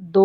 2